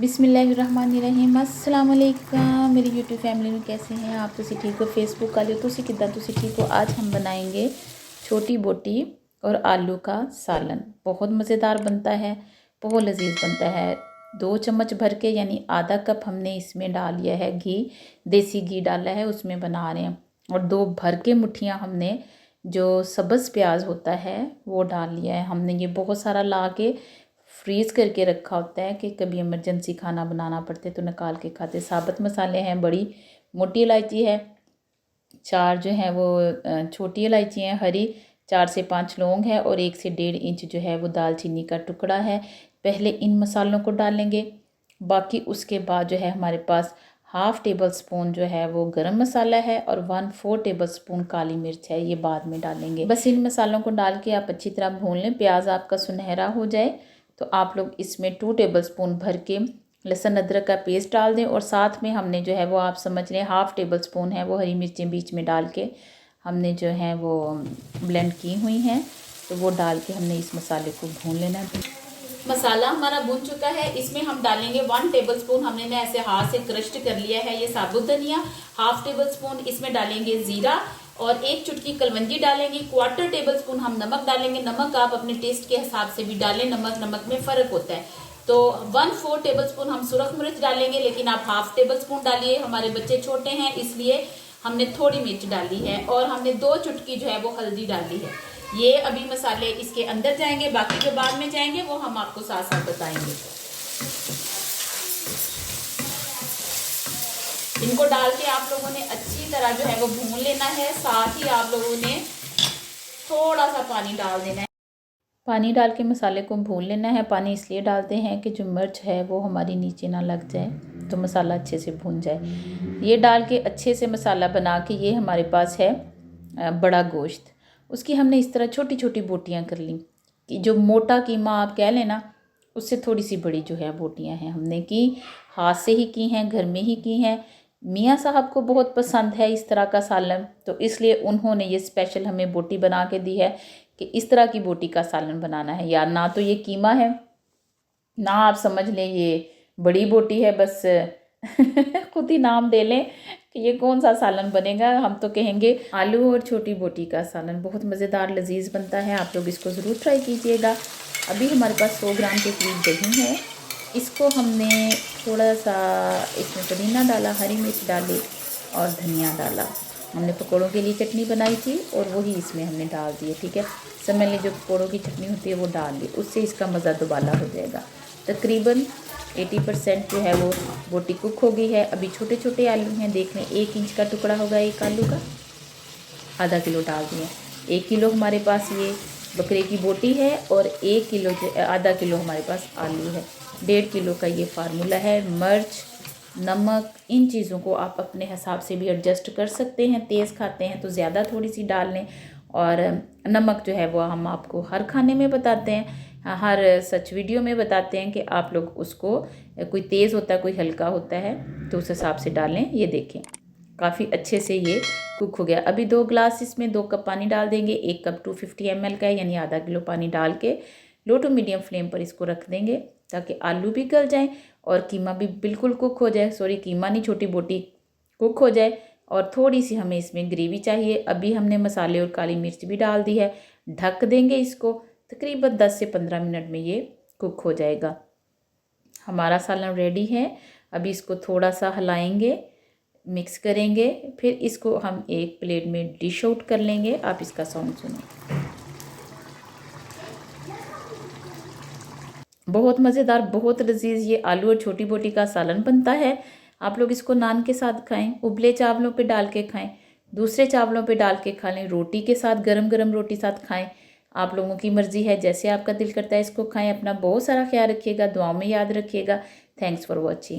बिस्मिल्लाहिर्रहमानिर्रहीम अस्सलाम वालेकुम मेरी यूट्यूब फैमिली में कैसे हैं आप। तुसी ठीक हो? फेसबुक वाले तुसी किदा तुसी ठीक हो? आज हम बनाएंगे छोटी बोटी और आलू का सालन। बहुत मज़ेदार बनता है, बहुत लजीज बनता है। 2 चम्मच भर के यानी आधा कप हमने इसमें डाल लिया है घी, देसी घी डाला है, उसमें बना रहे हैं। और 2 भर के मुठियाँ हमने जो सब्ज़ प्याज होता है वो डाल लिया है हमने। ये बहुत सारा ला के फ्रीज़ करके रखा होता है कि कभी इमरजेंसी खाना बनाना पड़ते तो निकाल के खाते। साबुत मसाले हैं, बड़ी मोटी इलायची है, 4 जो है वो छोटी इलायची हैं हरी, 4 से 5 लौंग है और 1 से 1.5 इंच जो है वो दालचीनी का टुकड़ा है। पहले इन मसालों को डालेंगे, बाकी उसके बाद जो है हमारे पास 1/2 टेबल स्पून जो है वो गरम मसाला है और 1/4 टेबल स्पून काली मिर्च है, ये बाद में डालेंगे। बस इन मसालों को डाल के आप अच्छी तरह भून लें। प्याज आपका सुनहरा हो जाए तो आप लोग इसमें 2 टेबल स्पून भर के लहसुन अदरक का पेस्ट डाल दें और साथ में हमने जो है वो आप समझ लें 1/2 टेबल स्पून है वो हरी मिर्चें बीच में डाल के हमने जो है वो ब्लेंड की हुई हैं, तो वो डाल के हमने इस मसाले को भून लेना है। मसाला हमारा भून चुका है, इसमें हम डालेंगे 1 टेबल स्पून हमने ना ऐसे हाथ से क्रश्ड कर लिया है ये साबुत धनिया, 1/2 टेबल स्पून इसमें डालेंगे ज़ीरा और 1 चुटकी कलवंजी डालेंगे। 1/4 टेबल स्पून हम नमक डालेंगे। नमक आप अपने टेस्ट के हिसाब से भी डालें, नमक में फ़र्क होता है। तो 1/4 टेबल स्पून हम सुरख मिर्च डालेंगे, लेकिन आप 1/2 टेबल स्पून डालिए, हमारे बच्चे छोटे हैं इसलिए हमने थोड़ी मिर्च डाली है। और हमने 2 चुटकी जो है वो हल्दी डाली है। ये अभी मसाले इसके अंदर जाएंगे, बाकी जो बाद में जाएंगे वो हम आपको साथ साथ बताएंगे। इनको डाल के आप लोगों ने अच्छी तरह जो है वो भून लेना है। साथ ही आप लोगों ने थोड़ा सा पानी डाल देना है। पानी डाल के मसाले को भून लेना है। पानी इसलिए डालते हैं कि जो मिर्च है वो हमारी नीचे ना लग जाए, तो मसाला अच्छे से भून जाए। ये डाल के अच्छे से मसाला बना के ये हमारे पास है बड़ा गोश्त, उसकी हमने इस तरह छोटी छोटी बोटियां कर ली कि जो मोटा कीमा आप कह लेना उससे थोड़ी सी बड़ी जो है बोटियां हैं हमने की, हाथ से ही की हैं, घर में ही की हैं। मियाँ साहब को बहुत पसंद है इस तरह का सालन, तो इसलिए उन्होंने ये स्पेशल हमें बोटी बना के दी है कि इस तरह की बोटी का सालन बनाना है। यार ना तो ये कीमा है ना आप समझ लें ये बड़ी बोटी है, बस खुद ही नाम दे लें कि ये कौन सा सालन बनेगा। हम तो कहेंगे आलू और छोटी बोटी का सालन। बहुत मज़ेदार लजीज बनता है, आप लोग इसको ज़रूर ट्राई कीजिएगा। अभी हमारे पास 100 ग्राम के करीब दही है, इसको हमने थोड़ा सा इसमें पुदीना डाला, हरी मिर्च डाली और धनिया डाला। हमने पकौड़ों के लिए चटनी बनाई थी और वही इसमें हमने डाल दी है, ठीक है। समझ लीजिए जो पकौड़ों की चटनी होती है वो डाल ली, उससे इसका मज़ा दोबाला हो जाएगा। तकरीबन 80% जो है वो बोटी कुक हो गई है। अभी छोटे छोटे आलू हैं, देख लें 1 इंच का टुकड़ा होगा एक आलू का, आधा किलो डाल दिए। 1 किलो हमारे पास ये बकरे की बोटी है और 1 किलो आधा किलो हमारे पास आलू है। 1.5 किलो का ये फार्मूला है। मिर्च, नमक, इन चीज़ों को आप अपने हिसाब से भी एडजस्ट कर सकते हैं। तेज़ खाते हैं तो ज़्यादा थोड़ी सी डाल लें। और नमक जो है वो हम आपको हर खाने में बताते हैं, हर सच वीडियो में बताते हैं कि आप लोग उसको, कोई तेज़ होता है कोई हल्का होता है, तो उस हिसाब से डालें। ये देखें काफ़ी अच्छे से ये कुक हो गया। अभी 2 गिलास इसमें 2 कप पानी डाल देंगे। 1 कप 250 ml का है, यानी आधा किलो पानी डाल के लो टू मीडियम फ्लेम पर इसको रख देंगे ताकि आलू भी गल जाएँ और कीमा भी बिल्कुल कुक हो जाए। सॉरी, कीमा नहीं, छोटी बोटी कुक हो जाए। और थोड़ी सी हमें इसमें ग्रेवी चाहिए। अभी हमने मसाले और काली मिर्च भी डाल दी है। ढक देंगे इसको, तकरीबन 10 से 15 मिनट में ये कुक हो जाएगा। हमारा सालन रेडी है। अभी इसको थोड़ा सा हिलाएंगे, मिक्स करेंगे, फिर इसको हम एक प्लेट में डिश आउट कर लेंगे। आप इसका साउंड सुनें, बहुत मज़ेदार, बहुत लजीज ये आलू और छोटी बोटी का सालन बनता है। आप लोग इसको नान के साथ खाएं, उबले चावलों पे डाल के खाएं, दूसरे चावलों पे डाल के खा लें, रोटी के साथ, गरम गरम रोटी साथ खाएं। आप लोगों की मर्ज़ी है, जैसे आपका दिल करता है इसको खाएं। अपना बहुत सारा ख्याल रखिएगा, दुआओं में याद रखिएगा। Thanks for watching.